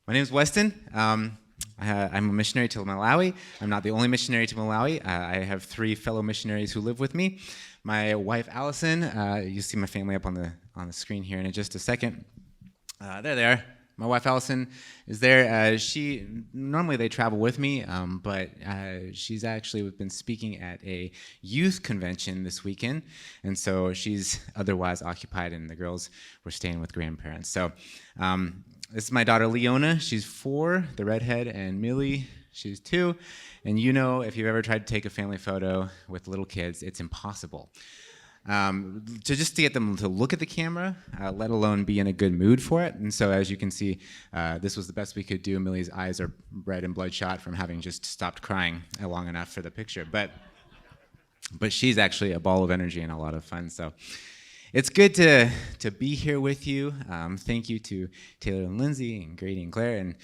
My name is Weston. I'm a missionary to Malawi. I'm not the only missionary to Malawi. I have 3 fellow missionaries who live with me. My wife, Allison, you see my family up on the screen here in just a second. There they are. My wife, Allison, is there. Normally they travel with me, but she's actually been speaking at a youth convention this weekend, and so she's otherwise occupied, and the girls were staying with grandparents. So this is my daughter, Leona. She's 4, the redhead, and Millie, she's 2. And you know, if you've ever tried to take a family photo with little kids, it's impossible. To get them to look at the camera, let alone be in a good mood for it. And so as you can see, this was the best we could do. Millie's eyes are red and bloodshot from having just stopped crying long enough for the picture. But she's actually a ball of energy and a lot of fun. So it's good to be here with you. Thank you to Taylor and Lindsay and Grady and Claire and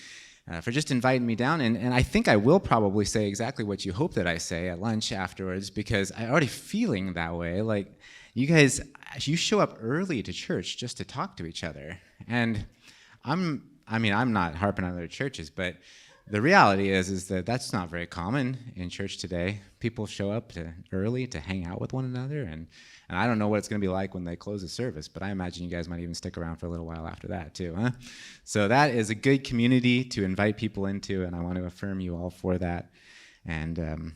for just inviting me down. And I think I will probably say exactly what you hope that I say at lunch afterwards, because I'm already feeling that way. Like, you guys, you show up early to church just to talk to each other. And I'm not harping on other churches, but the reality is that that's not very common in church today. People show up early to hang out with one another, and I don't know what it's going to be like when they close the service, but I imagine you guys might even stick around for a little while after that too, huh? So that is a good community to invite people into, and I want to affirm you all for that. And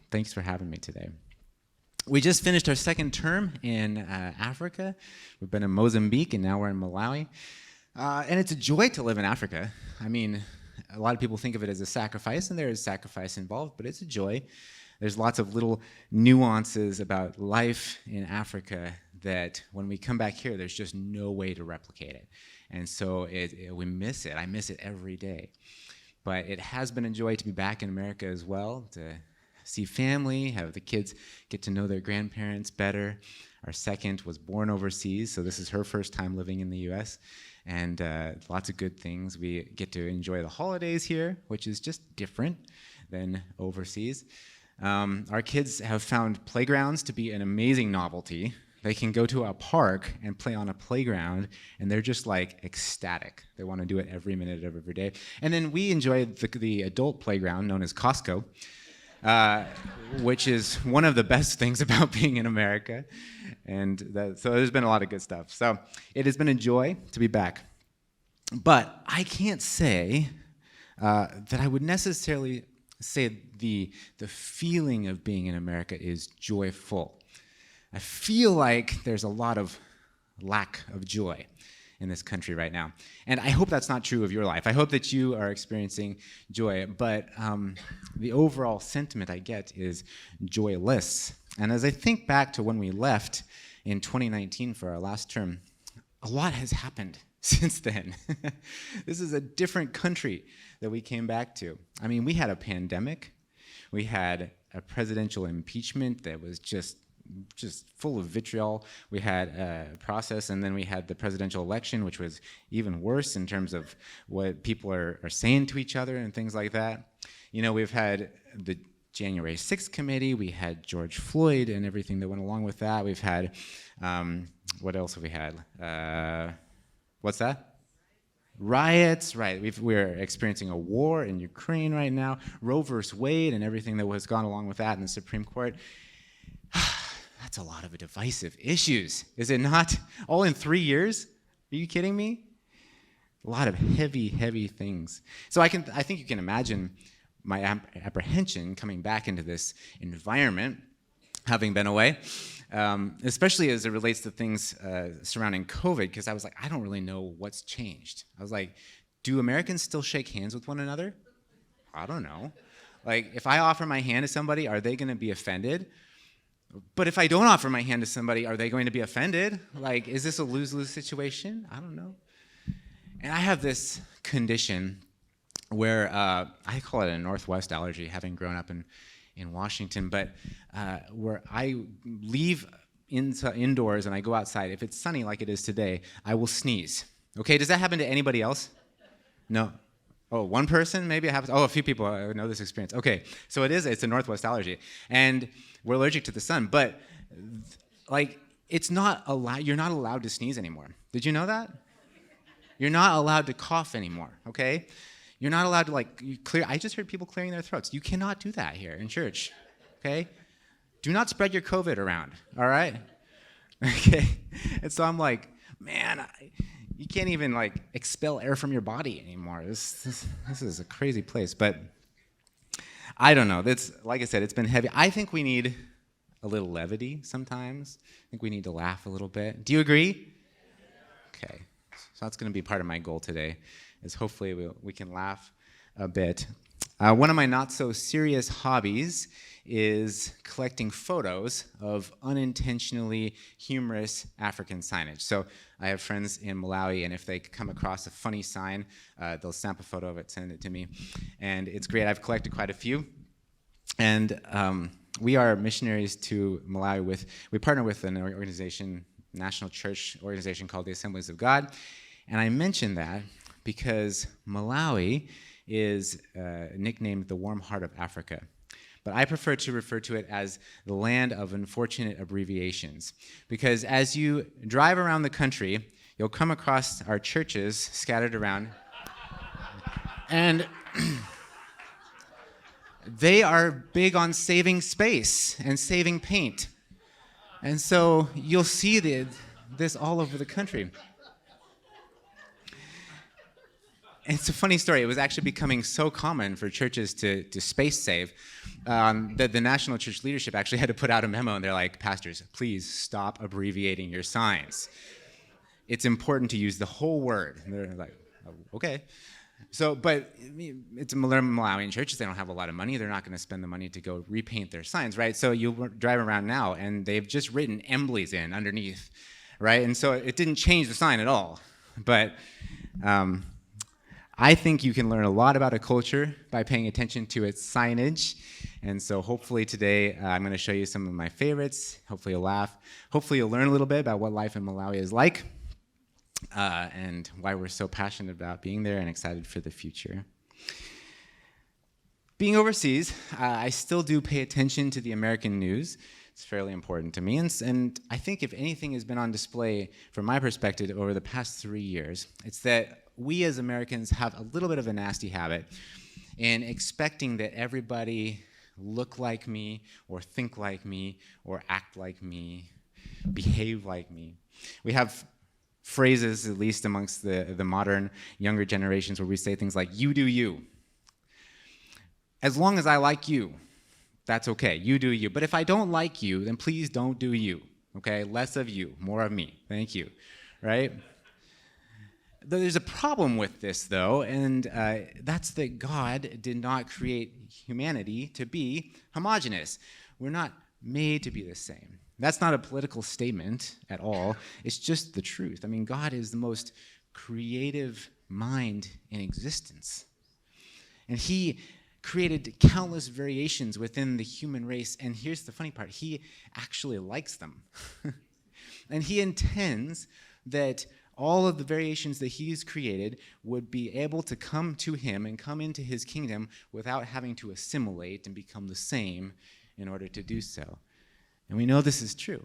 thanks for having me today. We just finished our second term in Africa. We've been in Mozambique, and now we're in Malawi. And it's a joy to live in Africa. I mean, a lot of people think of it as a sacrifice, and there is sacrifice involved, but it's a joy. There's lots of little nuances about life in Africa that when we come back here, there's just no way to replicate it. And so we miss it. I miss it every day. But it has been a joy to be back in America as well, to see family, have the kids get to know their grandparents better. Our second was born overseas, so this is her first time living in the U.S., and lots of good things. We get to enjoy the holidays here, which is just different than overseas. Our kids have found playgrounds to be an amazing novelty. They can go to a park and play on a playground, and they're just like ecstatic. They want to do it every minute of every day. And then we enjoy the adult playground known as Costco, which is one of the best things about being in America. And so there's been a lot of good stuff. So it has been a joy to be back. But I can't say that I would necessarily say the feeling of being in America is joyful. I feel like there's a lot of lack of joy in this country right now. And I hope that's not true of your life. I hope that you are experiencing joy, but the overall sentiment I get is joyless. And as I think back to when we left in 2019 for our last term, a lot has happened since then. This is a different country that we came back to. I mean, we had a pandemic. We had a presidential impeachment that was just full of vitriol. We had a process, and then we had the presidential election, which was even worse in terms of what people are saying to each other and things like that. You know, we've had the January 6th committee. We had George Floyd and everything that went along with that. We've had, what else have we had? What's that? Riots, right. We're experiencing a war in Ukraine right now. Roe versus Wade and everything that has gone along with that in the Supreme Court. That's a lot of divisive issues, is it not? All in 3 years? Are you kidding me? A lot of heavy, heavy things. So I think you can imagine my apprehension coming back into this environment, having been away, especially as it relates to things surrounding COVID, because I was like, I don't really know what's changed. I was like, do Americans still shake hands with one another? I don't know. Like, if I offer my hand to somebody, are they going to be offended? But if I don't offer my hand to somebody, are they going to be offended? Like, is this a lose-lose situation? I don't know. And I have this condition where I call it a Northwest allergy, having grown up in Washington, but where I leave indoors and I go outside, if it's sunny like it is today, I will sneeze. Okay, does that happen to anybody else? No. Oh, one person maybe it happens? Oh, a few people know this experience. Okay, so it's a Northwest allergy. And we're allergic to the sun, but like, it's not allowed, you're not allowed to sneeze anymore. Did you know that? You're not allowed to cough anymore, okay? You're not allowed to clear. I just heard people clearing their throats. You cannot do that here in church, okay? Do not spread your COVID around, all right? Okay? And so I'm like, man, you can't even expel air from your body anymore. This is a crazy place. But I don't know. That's, like I said, it's been heavy. I think we need a little levity sometimes. I think we need to laugh a little bit. Do you agree? Okay. So that's going to be part of my goal today, is hopefully we can laugh a bit. One of my not-so-serious hobbies is collecting photos of unintentionally humorous African signage. So I have friends in Malawi, and if they come across a funny sign, they'll snap a photo of it, send it to me. And it's great. I've collected quite a few. And we are missionaries to Malawi. We partner with an organization, national church organization called the Assemblies of God. And I mention that because Malawi is nicknamed the warm heart of Africa. But I prefer to refer to it as the land of unfortunate abbreviations. Because as you drive around the country, you'll come across our churches scattered around. And they are big on saving space and saving paint. And so you'll see this all over the country. It's a funny story. It was actually becoming so common for churches to space save that the national church leadership actually had to put out a memo, and they're like, pastors, please stop abbreviating your signs. It's important to use the whole word. And they're like, oh, okay. So, but it's a Malawian churches. They don't have a lot of money. They're not going to spend the money to go repaint their signs, right? So you drive around now, and they've just written Embleys in underneath, right? And so it didn't change the sign at all. But I think you can learn a lot about a culture by paying attention to its signage. And so hopefully today I'm going to show you some of my favorites. Hopefully you'll laugh. Hopefully you'll learn a little bit about what life in Malawi is like and why we're so passionate about being there and excited for the future. Being overseas, I still do pay attention to the American news. It's fairly important to me. And I think if anything has been on display from my perspective over the past 3 years, it's that we as Americans have a little bit of a nasty habit in expecting that everybody look like me or think like me or act like me, behave like me. We have phrases, at least amongst the modern younger generations, where we say things like, you do you. As long as I like you, that's okay. You do you. But if I don't like you, then please don't do you. Okay? Less of you, more of me. Thank you. Right? There's a problem with this, though, and that's that God did not create humanity to be homogeneous. We're not made to be the same. That's not a political statement at all. It's just the truth. I mean, God is the most creative mind in existence. And he created countless variations within the human race, and here's the funny part. He actually likes them. And he intends that all of the variations that he's created would be able to come to him and come into his kingdom without having to assimilate and become the same in order to do so. And we know this is true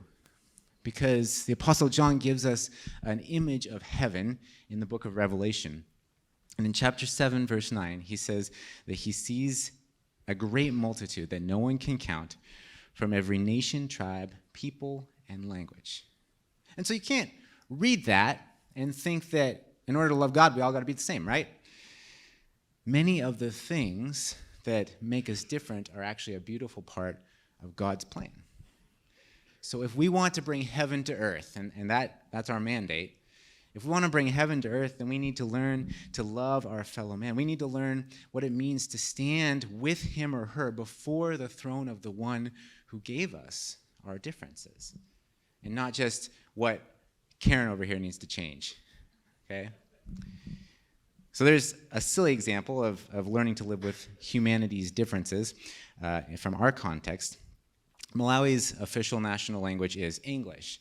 because the Apostle John gives us an image of heaven in the book of Revelation. And in chapter 7, verse 9, he says that he sees a great multitude that no one can count from every nation, tribe, people, and language. And so you can't read that and think that in order to love God, we all got to be the same, right? Many of the things that make us different are actually a beautiful part of God's plan. So if we want to bring heaven to earth, and that's our mandate, if we want to bring heaven to earth, then we need to learn to love our fellow man. We need to learn what it means to stand with him or her before the throne of the one who gave us our differences, and not just what Karen over here needs to change, okay? So there's a silly example of learning to live with humanity's differences from our context. Malawi's official national language is English.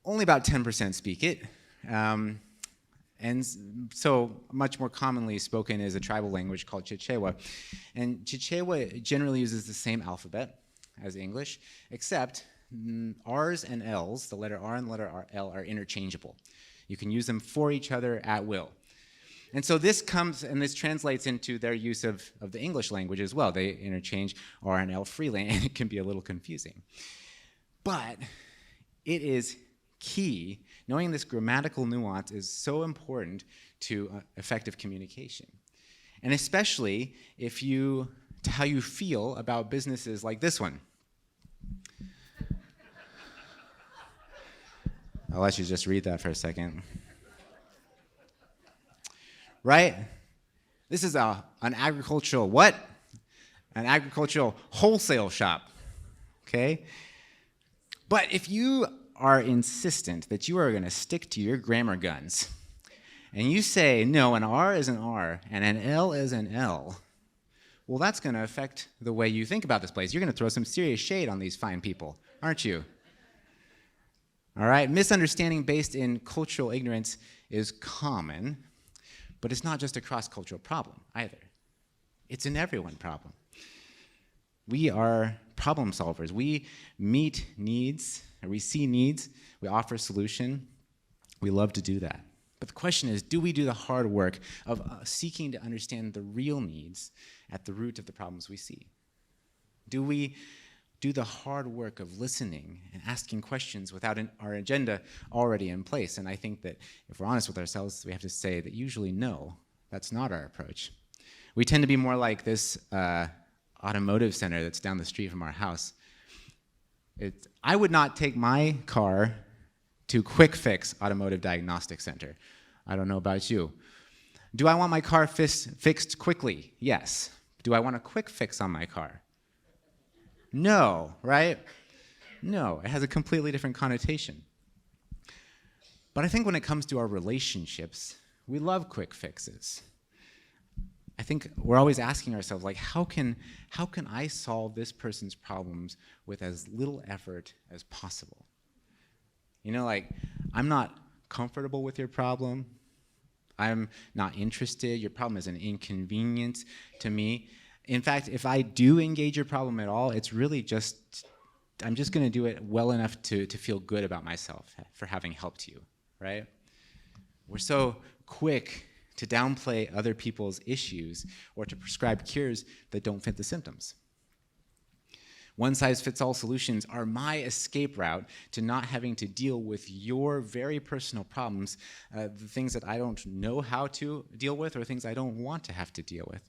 Only about 10% speak it, and so much more commonly spoken is a tribal language called Chichewa. And Chichewa generally uses the same alphabet as English, except R's and L's, the letter R and the letter L, are interchangeable. You can use them for each other at will. And so this comes, and this translates into their use of the English language as well. They interchange R and L freely, and it can be a little confusing. But it is key. Knowing this grammatical nuance is so important to effective communication. And especially to how you feel about businesses like this one. I'll let you just read that for a second. Right? This is an agricultural what? An agricultural wholesale shop. Okay? But if you are insistent that you are going to stick to your grammar guns, and you say, no, an R is an R, and an L is an L, well, that's going to affect the way you think about this place. You're going to throw some serious shade on these fine people, aren't you? All right? Misunderstanding based in cultural ignorance is common, but it's not just a cross-cultural problem either. It's an everyone problem. We are problem solvers. We meet needs, or we see needs, we offer solution. We love to do that. But the question is, do we do the hard work of seeking to understand the real needs at the root of the problems we see? Do we do the hard work of listening and asking questions without our agenda already in place? And I think that if we're honest with ourselves, we have to say that usually no, that's not our approach. We tend to be more like this automotive center that's down the street from our house. I would not take my car to Quick Fix Automotive Diagnostic Center. I don't know about you. Do I want my car fixed quickly? Yes. Do I want a quick fix on my car? No, right? No, it has a completely different connotation. But I think when it comes to our relationships, we love quick fixes. I think we're always asking ourselves, like, how can I solve this person's problems with as little effort as possible? You know, like, I'm not comfortable with your problem. I'm not interested. Your problem is an inconvenience to me. In fact, if I do engage your problem at all, it's really I'm just going to do it well enough to feel good about myself for having helped you, right? We're so quick to downplay other people's issues or to prescribe cures that don't fit the symptoms. One-size-fits-all solutions are my escape route to not having to deal with your very personal problems, the things that I don't know how to deal with or things I don't want to have to deal with.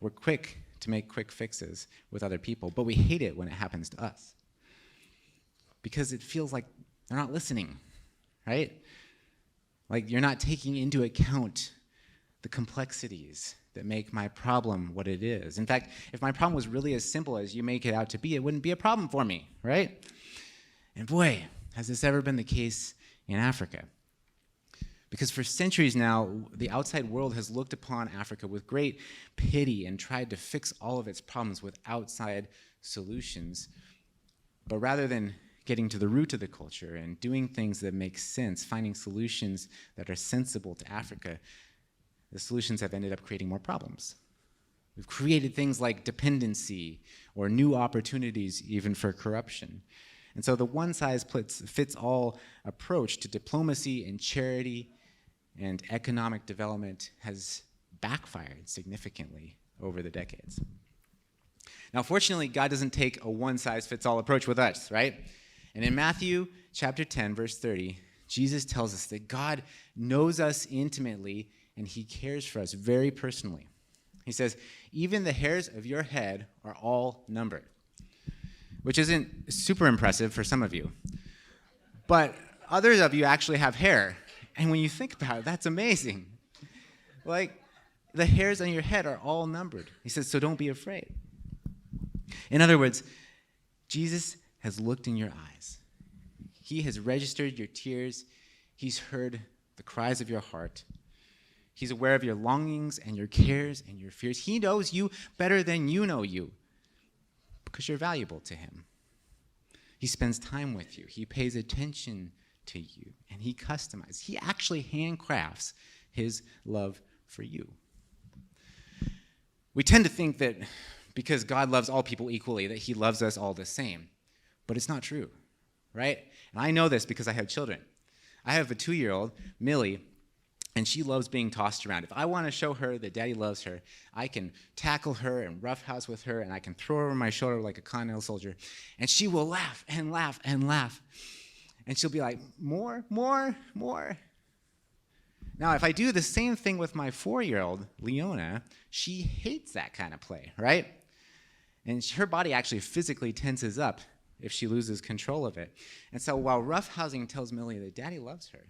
We're quick to make quick fixes with other people, but we hate it when it happens to us because it feels like they're not listening, right? Like you're not taking into account the complexities that make my problem what it is. In fact, if my problem was really as simple as you make it out to be, it wouldn't be a problem for me, right? And boy, has this ever been the case in Africa. Because for centuries now, the outside world has looked upon Africa with great pity and tried to fix all of its problems with outside solutions. But rather than getting to the root of the culture and doing things that make sense, finding solutions that are sensible to Africa, the solutions have ended up creating more problems. We've created things like dependency or new opportunities even for corruption. And so the one-size-fits-all approach to diplomacy and charity and economic development has backfired significantly over the decades. Now, fortunately, God doesn't take a one-size-fits-all approach with us, right? And in Matthew chapter 10, verse 30, Jesus tells us that God knows us intimately and he cares for us very personally. He says, even the hairs of your head are all numbered, which isn't super impressive for some of you. But others of you actually have hair. And when you think about it, that's amazing. Like, the hairs on your head are all numbered. He says, so don't be afraid. In other words, Jesus has looked in your eyes. He has registered your tears. He's heard the cries of your heart. He's aware of your longings and your cares and your fears. He knows you better than you know you because you're valuable to him. He spends time with you. He pays attention to you, and he customizes. He actually handcrafts his love for you. We tend to think that because God loves all people equally, that he loves us all the same. But it's not true, right? And I know this because I have children. I have a 2-year-old, Millie, and she loves being tossed around. If I want to show her that Daddy loves her, I can tackle her and roughhouse with her, and I can throw her over my shoulder like a continental soldier, and she will laugh and laugh and laugh. And she'll be like, more, more, more. Now, if I do the same thing with my 4-year-old, Leona, she hates that kind of play, right? And her body actually physically tenses up if she loses control of it. And so while roughhousing tells Millie that Daddy loves her,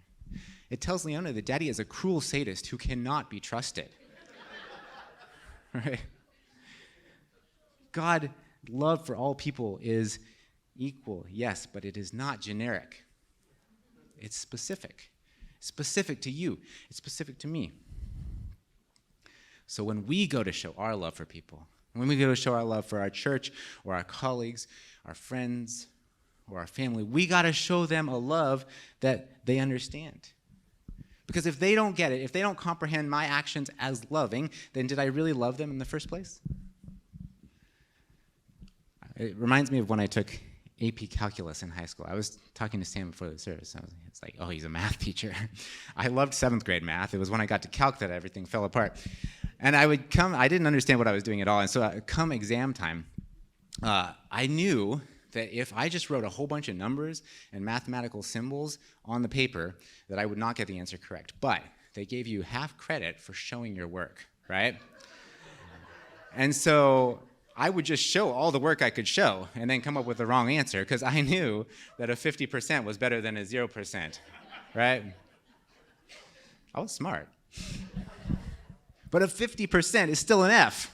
it tells Leona that Daddy is a cruel sadist who cannot be trusted. Right? God's love for all people is equal, yes, but it is not generic. It's specific. It's specific to you. It's specific to me. So when we go to show our love for people, when we go to show our love for our church or our colleagues, our friends, or our family, we got to show them a love that they understand. Because if they don't get it, if they don't comprehend my actions as loving, then did I really love them in the first place? It reminds me of when I took AP Calculus in high school. I was talking to Sam before the service. It's like, oh, he's a math teacher. I loved 7th grade math. It was when I got to calc that everything fell apart. And I didn't understand what I was doing at all. And so come exam time, I knew that if I just wrote a whole bunch of numbers and mathematical symbols on the paper, that I would not get the answer correct. But they gave you half credit for showing your work, right? And so I would just show all the work I could show and then come up with the wrong answer because I knew that a 50% was better than a 0%, right? I was smart. But a 50% is still an F.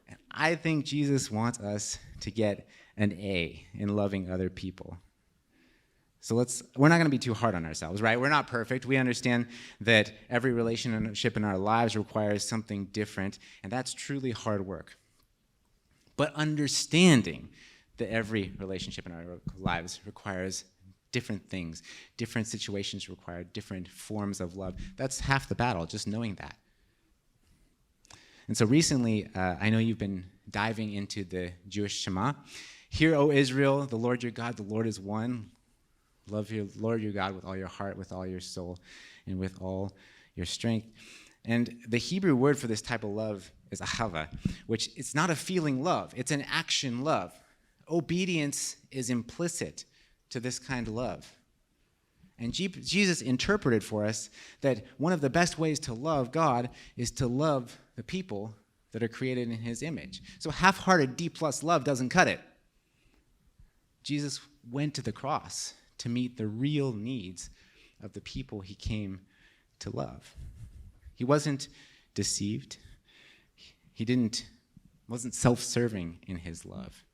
And I think Jesus wants us to get an A in loving other people. So we're not going to be too hard on ourselves, right? We're not perfect. We understand that every relationship in our lives requires something different, and that's truly hard work. But understanding that every relationship in our lives requires different things, different situations require different forms of love, that's half the battle, just knowing that. And so recently, I know you've been diving into the Jewish Shema. Hear, O Israel, the Lord your God, the Lord is one. Love your Lord your God with all your heart, with all your soul, and with all your strength. And the Hebrew word for this type of love is ahava, which it's not a feeling love, it's an action love. Obedience is implicit to this kind of love. And Jesus interpreted for us that one of the best ways to love God is to love the people that are created in his image. So half-hearted D+ love doesn't cut it. Jesus went to the cross to meet the real needs of the people he came to love. He wasn't deceived. He wasn't self-serving in his love.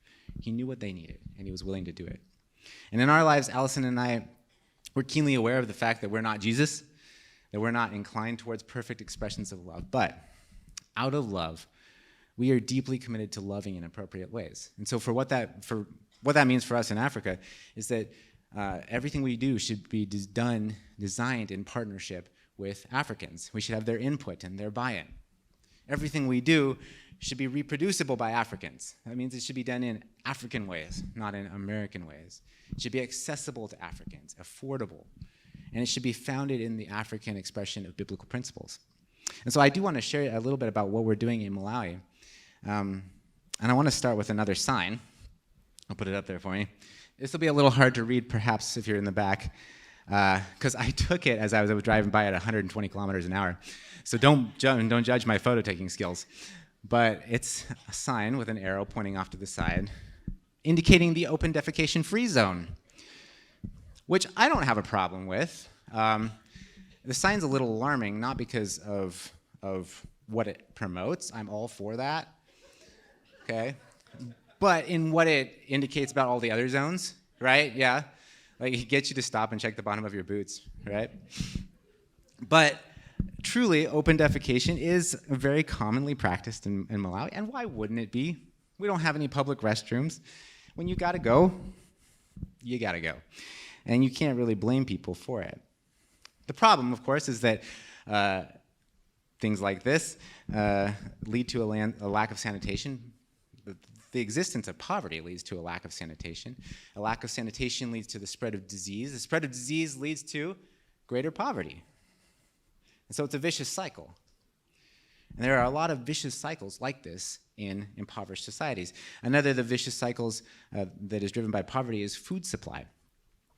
He knew what they needed, and he was willing to do it. And in our lives, Allison and I, we're keenly aware of the fact that we're not Jesus, that we're not inclined towards perfect expressions of love. But out of love, we are deeply committed to loving in appropriate ways. And so for what that means for us in Africa is that everything we do should be designed in partnership with Africans. We should have their input and their buy-in. Everything we do should be reproducible by Africans. That means it should be done in African ways, not in American ways. It should be accessible to Africans, affordable, and it should be founded in the African expression of biblical principles. And so I do want to share a little bit about what we're doing in Malawi. And I want to start with another sign. I'll put it up there for you. This will be a little hard to read, perhaps, if you're in the back, because I took it as I was driving by at 120 kilometers an hour. So don't judge my photo-taking skills. But it's a sign with an arrow pointing off to the side, indicating the open defecation free zone, which I don't have a problem with. The sign's a little alarming, not because of what it promotes. I'm all for that, okay? But in what it indicates about all the other zones, right? Yeah, like it gets you to stop and check the bottom of your boots, right? But truly, open defecation is very commonly practiced in Malawi, and why wouldn't it be? We don't have any public restrooms. When you gotta go, you gotta go. And you can't really blame people for it. The problem, of course, is that things like this lead to a lack of sanitation. the existence of poverty leads to a lack of sanitation. A lack of sanitation leads to the spread of disease. The spread of disease leads to greater poverty. And so it's a vicious cycle. And there are a lot of vicious cycles like this in impoverished societies. Another of the vicious cycles that is driven by poverty is food supply.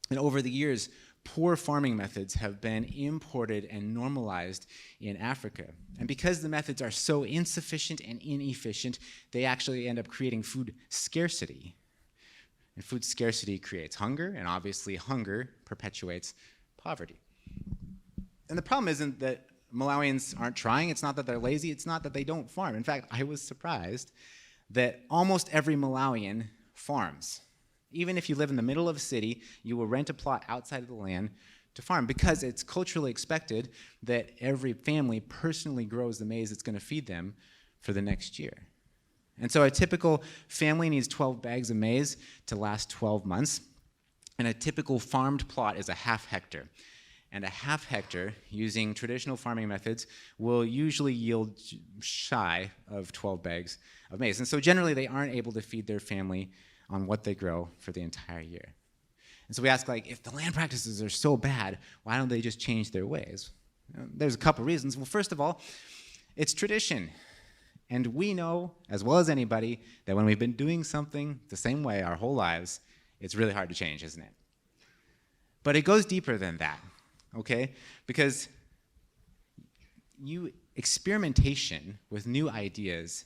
And over the years, poor farming methods have been imported and normalized in Africa. And because the methods are so insufficient and inefficient, they actually end up creating food scarcity. And food scarcity creates hunger, and obviously hunger perpetuates poverty. And the problem isn't that Malawians aren't trying. It's not that they're lazy. It's not that they don't farm. In fact, I was surprised that almost every Malawian farms. Even if you live in the middle of a city, you will rent a plot outside of the land to farm because it's culturally expected that every family personally grows the maize that's going to feed them for the next year. And so a typical family needs 12 bags of maize to last 12 months, and a typical farmed plot is a half hectare. And a half hectare, using traditional farming methods, will usually yield shy of 12 bags of maize. And so generally, they aren't able to feed their family on what they grow for the entire year. And so we ask, if the land practices are so bad, why don't they just change their ways? There's a couple reasons. Well, first of all, it's tradition. And we know, as well as anybody, that when we've been doing something the same way our whole lives, it's really hard to change, isn't it? But it goes deeper than that. Okay? Because experimentation with new ideas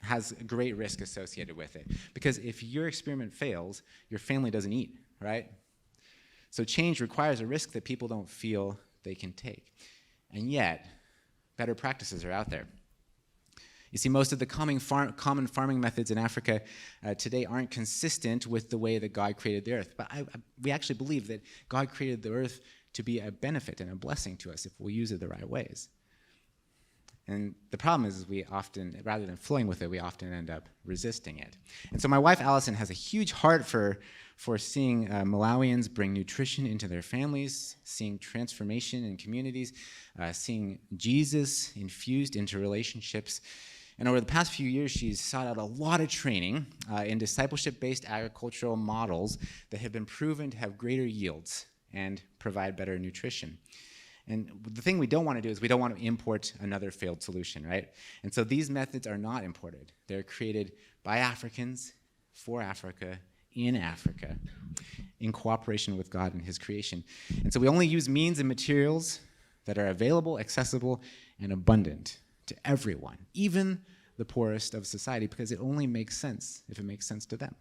has a great risk associated with it. Because if your experiment fails, your family doesn't eat, right? So change requires a risk that people don't feel they can take. And yet, better practices are out there. You see, most of the common farming methods in Africa today aren't consistent with the way that God created the earth. But we actually believe that God created the earth to be a benefit and a blessing to us if we use it the right ways. And the problem is we often, rather than flowing with it, we often end up resisting it. And so my wife, Allison, has a huge heart for seeing Malawians bring nutrition into their families, seeing transformation in communities, seeing Jesus infused into relationships. And over the past few years, she's sought out a lot of training in discipleship-based agricultural models that have been proven to have greater yields and provide better nutrition. And the thing we don't want to do is we don't want to import another failed solution, right? And so these methods are not imported. They're created by Africans, for Africa, in Africa, in cooperation with God and his creation. And so we only use means and materials that are available, accessible, and abundant to everyone, even the poorest of society, because it only makes sense if it makes sense to them.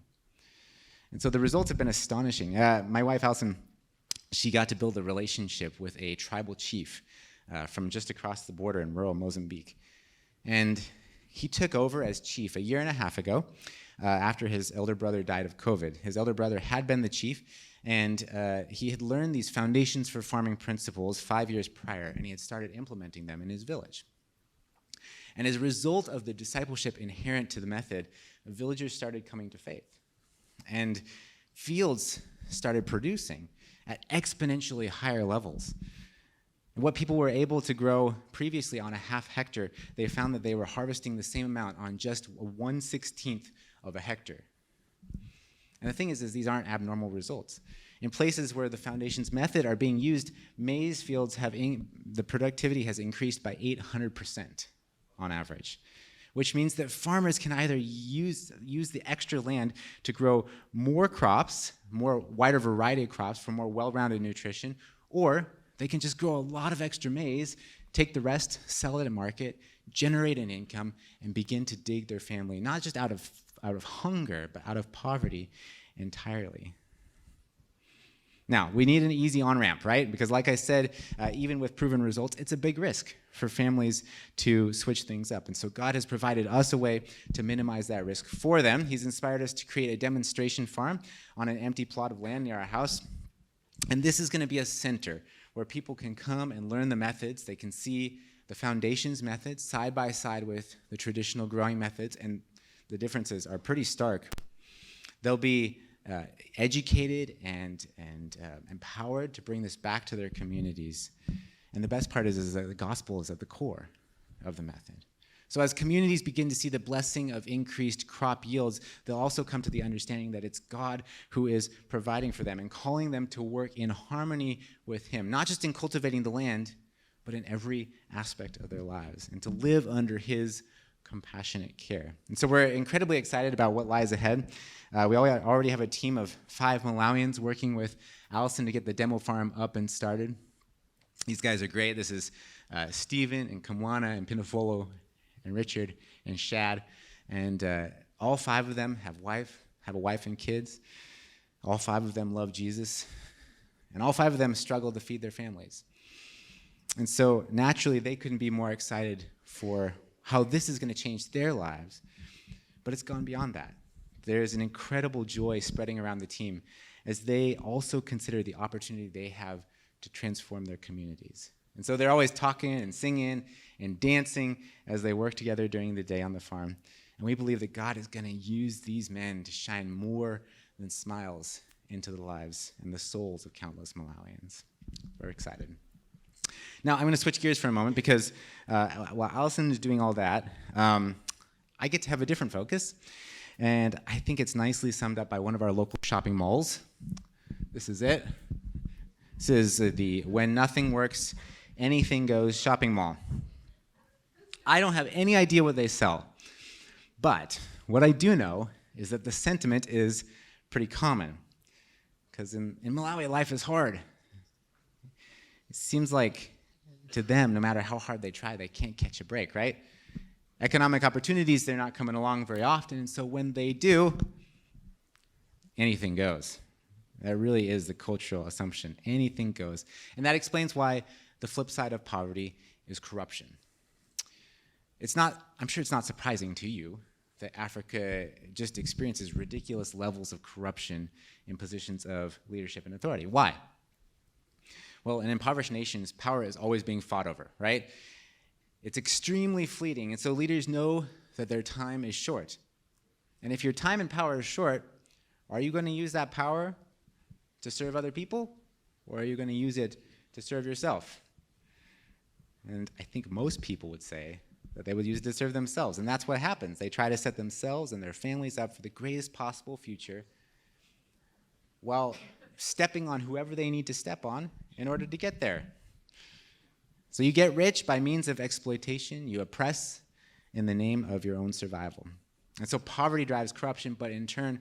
And so the results have been astonishing. My wife, Allison, she got to build a relationship with a tribal chief from just across the border in rural Mozambique. And he took over as chief a year and a half ago after his elder brother died of COVID. His elder brother had been the chief, and he had learned these foundations for farming principles 5 years prior, and he had started implementing them in his village. And as a result of the discipleship inherent to the method, villagers started coming to faith. And fields started producing at exponentially higher levels. And what people were able to grow previously on a half hectare, they found that they were harvesting the same amount on just 1/16 of a hectare. And the thing is these aren't abnormal results. In places where the foundations method are being used, maize fields the productivity has increased by 800% on average, which means that farmers can either use the extra land to grow more crops, more wider variety of crops for more well-rounded nutrition, or they can just grow a lot of extra maize, take the rest, sell it at market, generate an income, and begin to dig their family, not just out of hunger, but out of poverty entirely. Now, we need an easy on-ramp, right? Because like I said, even with proven results, it's a big risk for families to switch things up. And so God has provided us a way to minimize that risk for them. He's inspired us to create a demonstration farm on an empty plot of land near our house. And this is going to be a center where people can come and learn the methods. They can see the foundations methods side by side with the traditional growing methods, and the differences are pretty stark. They'll be educated and empowered to bring this back to their communities. And the best part is that the gospel is at the core of the method. So as communities begin to see the blessing of increased crop yields, they'll also come to the understanding that it's God who is providing for them and calling them to work in harmony with him, not just in cultivating the land, but in every aspect of their lives, and to live under his compassionate care. And so we're incredibly excited about what lies ahead. We already have a team of 5 Malawians working with Allison to get the demo farm up and started. These guys are great. This is Stephen and Kamwana and Pinafolo and Richard and Shad, and all 5 of them have a wife and kids. All 5 of them love Jesus, and all 5 of them struggle to feed their families. And so naturally, they couldn't be more excited for how this is going to change their lives, but it's gone beyond that. There's an incredible joy spreading around the team as they also consider the opportunity they have to transform their communities. And so they're always talking and singing and dancing as they work together during the day on the farm. And we believe that God is going to use these men to shine more than smiles into the lives and the souls of countless Malawians. We're excited. Now, I'm going to switch gears for a moment because while Allison is doing all that, I get to have a different focus. And I think it's nicely summed up by one of our local shopping malls. This is it. This is the When Nothing Works, Anything Goes shopping mall. I don't have any idea what they sell, but what I do know is that the sentiment is pretty common, because in Malawi, life is hard. It seems like to them, no matter how hard they try, they can't catch a break, right? Economic opportunities, they're not coming along very often, and so when they do, anything goes. That really is the cultural assumption. Anything goes. And that explains why the flip side of poverty is corruption. I'm sure it's not surprising to you that Africa just experiences ridiculous levels of corruption in positions of leadership and authority. Why? Well, in impoverished nations, power is always being fought over, right? It's extremely fleeting, and so leaders know that their time is short. And if your time and power is short, are you going to use that power to serve other people, or are you going to use it to serve yourself? And I think most people would say that they would use it to serve themselves, and that's what happens. They try to set themselves and their families up for the greatest possible future while stepping on whoever they need to step on in order to get there. So you get rich by means of exploitation. You oppress in the name of your own survival. And so poverty drives corruption, but in turn,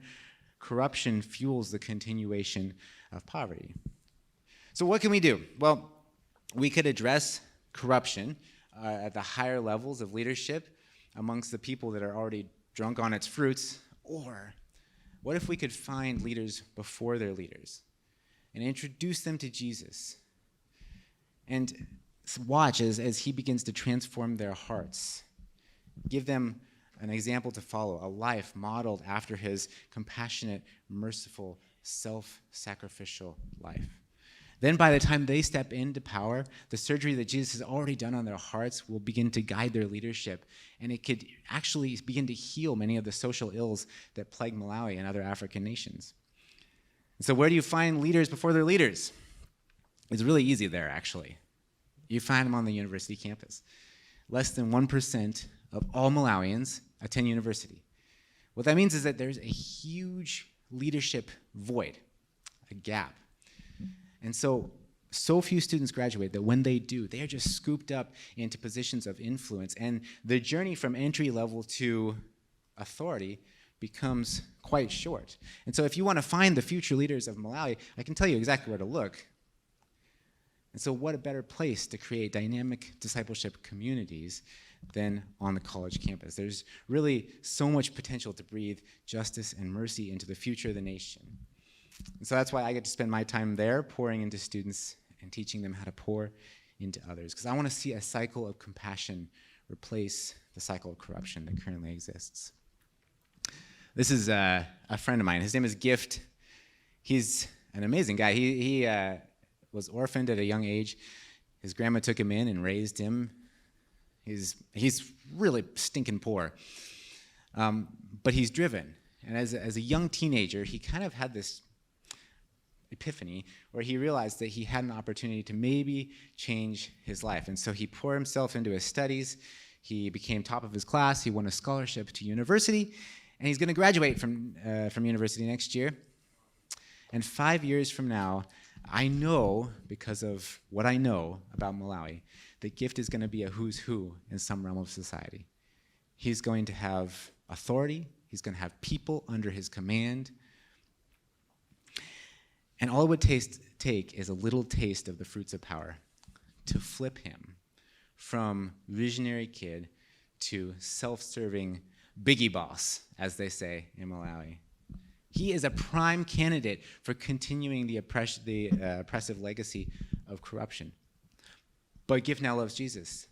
corruption fuels the continuation of poverty. So what can we do? Well, we could address corruption at the higher levels of leadership amongst the people that are already drunk on its fruits. Or what if we could find leaders before their leaders and introduce them to Jesus and watch as he begins to transform their hearts, give them an example to follow, a life modeled after his compassionate, merciful, self-sacrificial life. Then by the time they step into power, the surgery that Jesus has already done on their hearts will begin to guide their leadership, and it could actually begin to heal many of the social ills that plague Malawi and other African nations. And so where do you find leaders before their leaders? It's really easy there, actually. You find them on the university campus. Less than 1% of all Malawians attend university. What that means is that there's a huge leadership void, a gap. And so few students graduate that when they do, they are just scooped up into positions of influence. And the journey from entry level to authority becomes quite short. And so if you want to find the future leaders of Malawi, I can tell you exactly where to look. And so what a better place to create dynamic discipleship communities than on the college campus. There's really so much potential to breathe justice and mercy into the future of the nation. And so that's why I get to spend my time there pouring into students and teaching them how to pour into others, because I want to see a cycle of compassion replace the cycle of corruption that currently exists. This is a friend of mine. His name is Gift. He's an amazing guy. He was orphaned at a young age. His grandma took him in and raised him. He's really stinking poor, but he's driven. And as a young teenager, he kind of had this epiphany where he realized that he had an opportunity to maybe change his life. And so he poured himself into his studies. He became top of his class. He won a scholarship to university, and he's going to graduate from university next year. And 5 years from now, I know, because of what I know about Malawi, that Gift is going to be a who's who in some realm of society. He's going to have authority. He's going to have people under his command. And all it would take is a little taste of the fruits of power to flip him from visionary kid to self-serving biggie boss, as they say in Malawi. He is a prime candidate for continuing the oppressive legacy of corruption. But Gift now loves Jesus.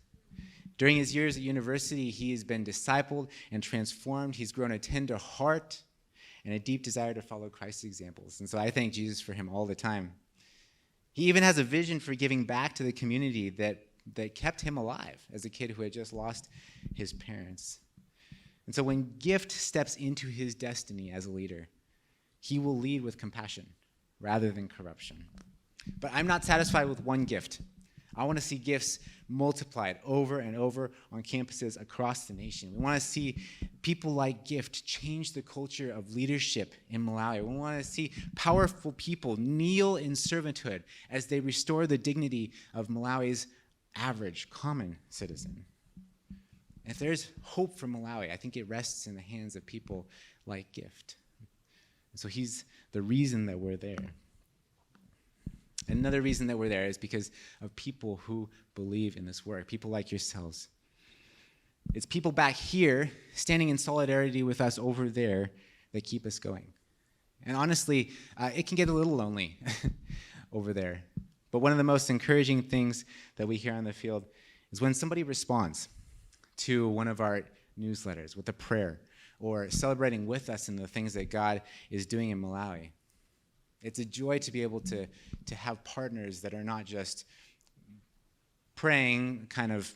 During his years at university, he has been discipled and transformed. He's grown a tender heart and a deep desire to follow Christ's examples. And so I thank Jesus for him all the time. He even has a vision for giving back to the community that kept him alive as a kid who had just lost his parents. And so when Gift steps into his destiny as a leader, he will lead with compassion rather than corruption. But I'm not satisfied with one gift. I want to see gifts multiplied over and over on campuses across the nation. We want to see people like Gift change the culture of leadership in Malawi. We want to see powerful people kneel in servanthood as they restore the dignity of Malawi's average, common citizen. And if there's hope for Malawi, I think it rests in the hands of people like Gift. And so he's the reason that we're there. Another reason that we're there is because of people who believe in this work, people like yourselves. It's people back here standing in solidarity with us over there that keep us going. And honestly, it can get a little lonely over there. But one of the most encouraging things that we hear on the field is when somebody responds to one of our newsletters with a prayer or celebrating with us in the things that God is doing in Malawi. It's a joy to be able to have partners that are not just praying kind of,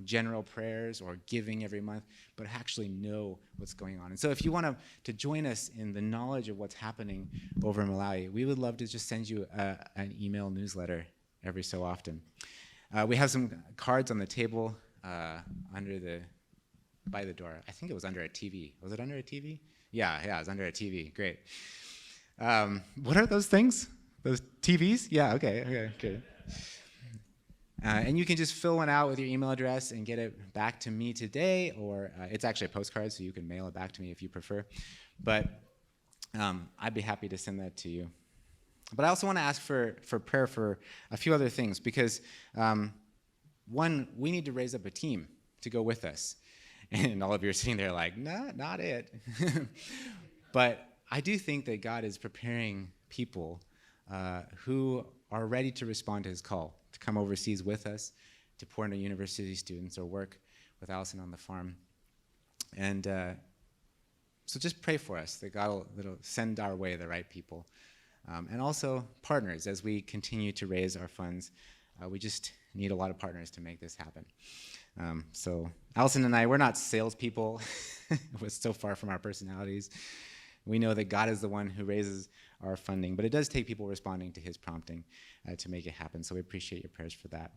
general prayers or giving every month, but actually know what's going on. And so if you want to join us in the knowledge of what's happening over in Malawi, we would love to just send you an email newsletter every so often. We have some cards on the table by the door. I think it was under a TV. Was it under a TV? Yeah, it was under a TV. Great. What are those things? Those TVs? Yeah, okay. And you can just fill one out with your email address and get it back to me today, or it's actually a postcard, so you can mail it back to me if you prefer. But I'd be happy to send that to you. But I also want to ask for prayer for a few other things, because one, we need to raise up a team to go with us. And all of you are sitting there like, nah, not it. But I do think that God is preparing people who are ready to respond to his call, to come overseas with us, to pour into university students or work with Allison on the farm. And so just pray for us that God will send our way the right people. And also partners as we continue to raise our funds. We just need a lot of partners to make this happen. So Allison and I, we're not salespeople. We're so far from our personalities. We know that God is the one who raises our funding, but it does take people responding to his prompting to make it happen, so we appreciate your prayers for that.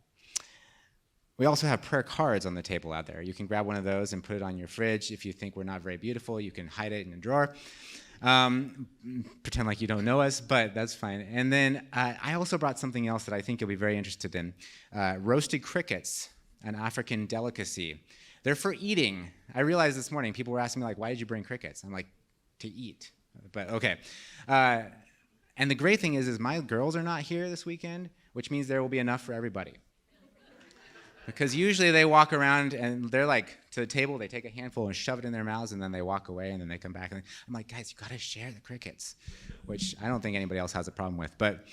We also have prayer cards on the table out there. You can grab one of those and put it on your fridge. If you think we're not very beautiful, you can hide it in a drawer. Pretend like you don't know us, but that's fine. And then I also brought something else that I think you'll be very interested in. Roasted crickets, an African delicacy. They're for eating. I realized this morning people were asking me, why did you bring crickets? I'm like, to eat. But okay. And the great thing is my girls are not here this weekend, which means there will be enough for everybody. Because usually they walk around and they're to the table, they take a handful and shove it in their mouths, and then they walk away, and then they come back. And I'm like, guys, you got to share the crickets, which I don't think anybody else has a problem with. But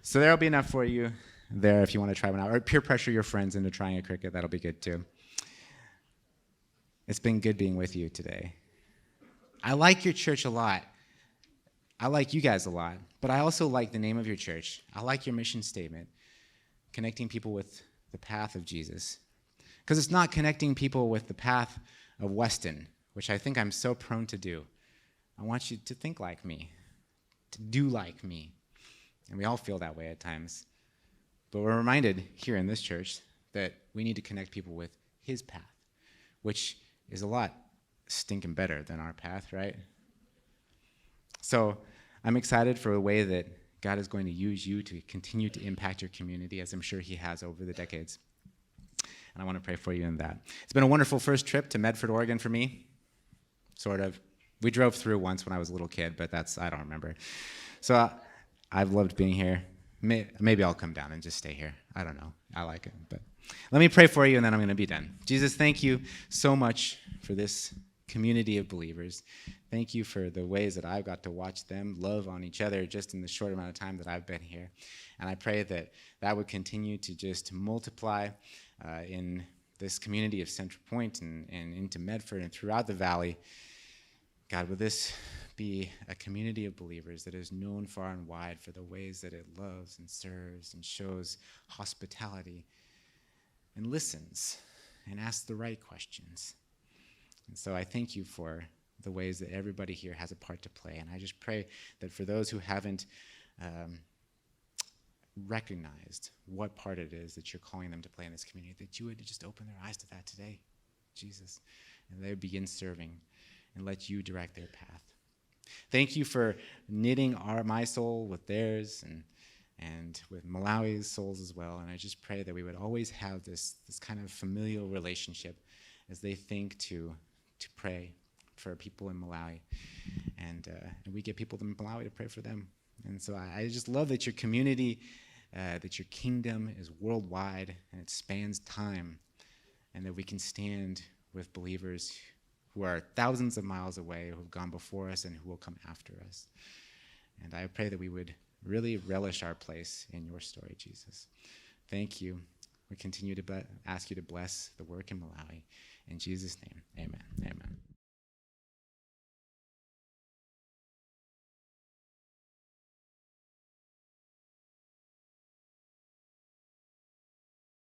so there will be enough for you there if you want to try one out. Or peer pressure your friends into trying a cricket. That'll be good too. It's been good being with you today. I like your church a lot. I like you guys a lot. But I also like the name of your church. I like your mission statement, connecting people with the path of Jesus. Because it's not connecting people with the path of Weston, which I think I'm so prone to do. I want you to think like me, to do like me. And we all feel that way at times. But we're reminded here in this church that we need to connect people with his path, which is a lot stinking better than our path, right? So I'm excited for the way that God is going to use you to continue to impact your community, as I'm sure he has over the decades. And I want to pray for you in that. It's been a wonderful first trip to Medford, Oregon for me, sort of. We drove through once when I was a little kid, but I don't remember. So I've loved being here. Maybe I'll come down and just stay here. I don't know. I like it. But let me pray for you, and then I'm going to be done. Jesus, thank you so much for this community of believers. Thank you for the ways that I've got to watch them love on each other just in the short amount of time that I've been here. And I pray that that would continue to just multiply in this community of Central Point and into Medford and throughout the valley. God, would this be a community of believers that is known far and wide for the ways that it loves and serves and shows hospitality and listens and asks the right questions. And so I thank you for the ways that everybody here has a part to play. And I just pray that for those who haven't recognized what part it is that you're calling them to play in this community, that you would just open their eyes to that today, Jesus, and they would begin serving and let you direct their path. Thank you for knitting my soul with theirs and with Malawi's souls as well. And I just pray that we would always have this kind of familial relationship as they think to pray for people in Malawi. And we get people in Malawi to pray for them. And so I just love that your community, that your kingdom is worldwide and it spans time, and that we can stand with believers who are thousands of miles away, who have gone before us and who will come after us. And I pray that we would really relish our place in your story, Jesus. Thank you. We continue to ask you to bless the work in Malawi. In Jesus' name, amen. Amen.